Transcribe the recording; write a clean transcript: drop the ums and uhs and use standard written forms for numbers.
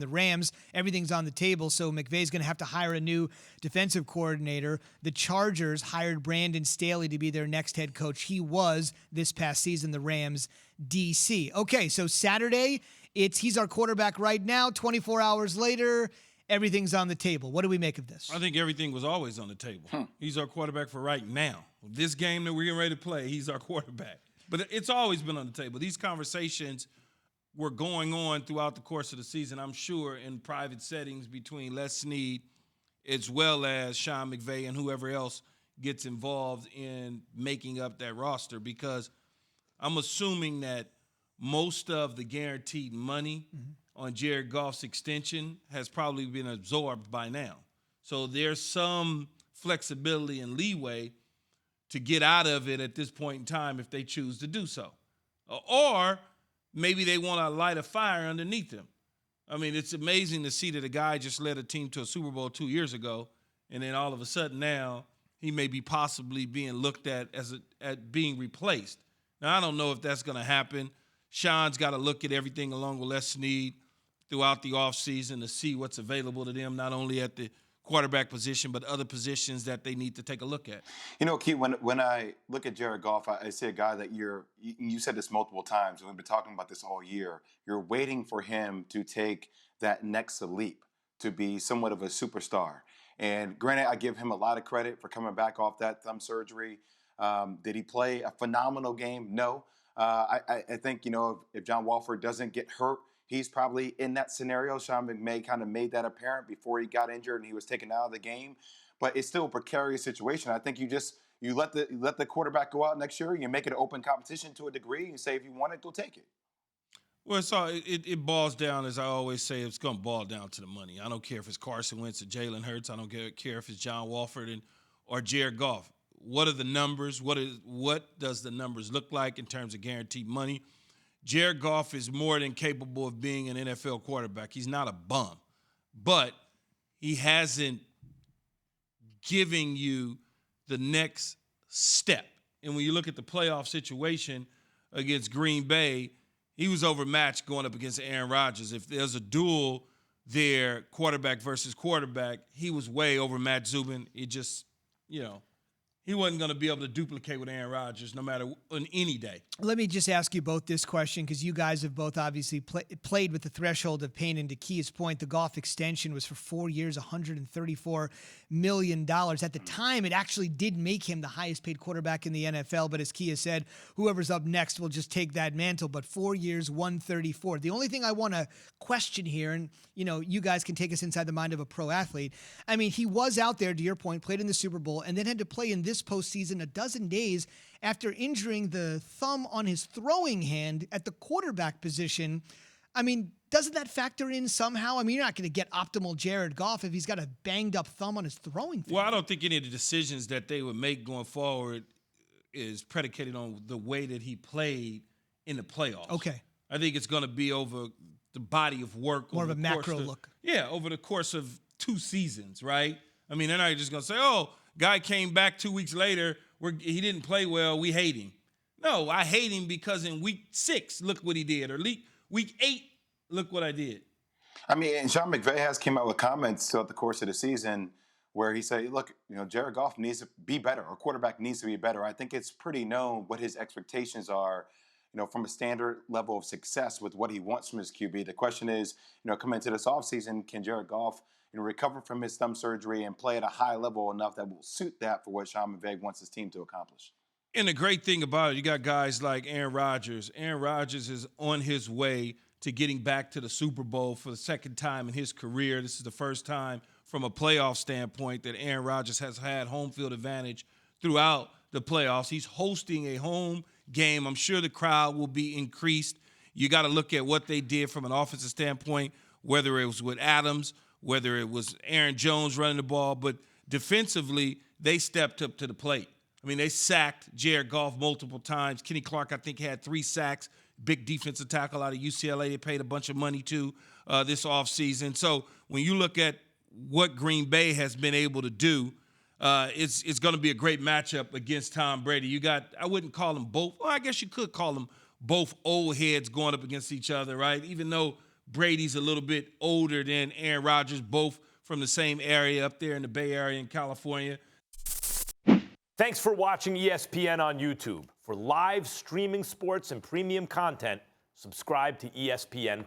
The Rams, everything's on the table, so McVay's going to have to hire a new defensive coordinator. The Chargers hired Brandon Staley to be their next head coach. He was, this past season, the Rams' DC. Okay, so Saturday, he's our quarterback right now. 24 hours later, everything's on the table. What do we make of this? I think everything was always on the table. He's our quarterback for right now. This game that we're getting ready to play, he's our quarterback. But it's always been on the table. These conversations were going on throughout the course of the season, I'm sure, in private settings between Les Snead as well as Sean McVay and whoever else gets involved in making up that roster, because I'm assuming that most of the guaranteed money on Jared Goff's extension has probably been absorbed by now. So there's some flexibility and leeway to get out of it at this point in time if they choose to do so. Or maybe they want to light a fire underneath him. I mean, it's amazing to see that a guy just led a team to a Super Bowl 2 years ago, and then all of a sudden now he may be possibly being looked at as at being replaced. Now, I don't know if that's going to happen. Sean's got to look at everything along with Les Snead throughout the offseason to see what's available to them, not only at the quarterback position, but other positions that they need to take a look at. You know, Keith, when I look at Jared Goff, I see a guy that you said this multiple times, and we've been talking about this all year. You're waiting for him to take that next leap to be somewhat of a superstar. And granted, I give him a lot of credit for coming back off that thumb surgery. Did he play a phenomenal game? No. I think, you know, if John Wolford doesn't get hurt, he's probably in that scenario. Sean McVay kind of made that apparent before he got injured and he was taken out of the game. But it's still a precarious situation. I think you let the quarterback go out next year. You make it an open competition to a degree. You say if you want it, go take it. Well, it boils down, as I always say, it's going to boil down to the money. I don't care if it's Carson Wentz or Jalen Hurts. I don't care if it's John Wolford or Jared Goff. What are the numbers? What does the numbers look like in terms of guaranteed money? Jared Goff is more than capable of being an NFL quarterback. He's not a bum, but he hasn't given you the next step. And when you look at the playoff situation against Green Bay, he was overmatched going up against Aaron Rodgers. If there's a duel there, quarterback versus quarterback, he was way overmatched Zubin. It just, you know, he wasn't going to be able to duplicate with Aaron Rodgers no matter on any day. Let me just ask you both this question, because you guys have both obviously played with the threshold of pain. And to Key's point, the Goff extension was for 4 years, $134 million. At the time, it actually did make him the highest paid quarterback in the NFL. But as Key has said, whoever's up next will just take that mantle. But 4 years, $134. The only thing I want to question here, and you know, you guys can take us inside the mind of a pro athlete. I mean, he was out there, to your point, played in the Super Bowl, and then had to play in this postseason a dozen days after injuring the thumb on his throwing hand at the quarterback position. I mean, doesn't that factor in somehow? I mean, you're not going to get optimal Jared Goff if he's got a banged up thumb on his throwing finger. Well, I don't think any of the decisions that they would make going forward is predicated on the way that he played in the playoffs. Okay. I think it's going to be over the body of work. More of a macro look. Yeah, over the course of 2 seasons, right? I mean, they're not just going to say, oh, guy came back 2 weeks later, he didn't play well, we hate him. No, I hate him because in week 6, look what he did. Or week 8, look what I did. I mean, and Sean McVay has came out with comments throughout the course of the season where he said, look, you know, Jared Goff needs to be better, or quarterback needs to be better. I think it's pretty known what his expectations are, you know, from a standard level of success with what he wants from his QB. The question is, you know, coming into this offseason, can Jared Goff, you know, recover from his thumb surgery and play at a high level enough that will suit that for what Sean McVay wants his team to accomplish? And the great thing about it, you got guys like Aaron Rodgers. Aaron Rodgers is on his way to getting back to the Super Bowl for the second time in his career. This is the first time from a playoff standpoint that Aaron Rodgers has had home field advantage throughout the playoffs. He's hosting a home game. I'm sure the crowd will be increased. You got to look at what they did from an offensive standpoint, whether it was with Adams, whether it was Aaron Jones running the ball, but defensively, they stepped up to the plate. I mean, they sacked Jared Goff multiple times. Kenny Clark, I think, had 3 sacks. Big defensive tackle out of UCLA they paid a bunch of money to this offseason. So when you look at what Green Bay has been able to do, it's going to be a great matchup against Tom Brady. You got, I wouldn't call them both. Well, I guess you could call them both old heads going up against each other, right? Even though Brady's a little bit older than Aaron Rodgers, both from the same area up there in the Bay Area in California. Thanks for watching ESPN on YouTube. For live streaming sports and premium content, subscribe to ESPN+.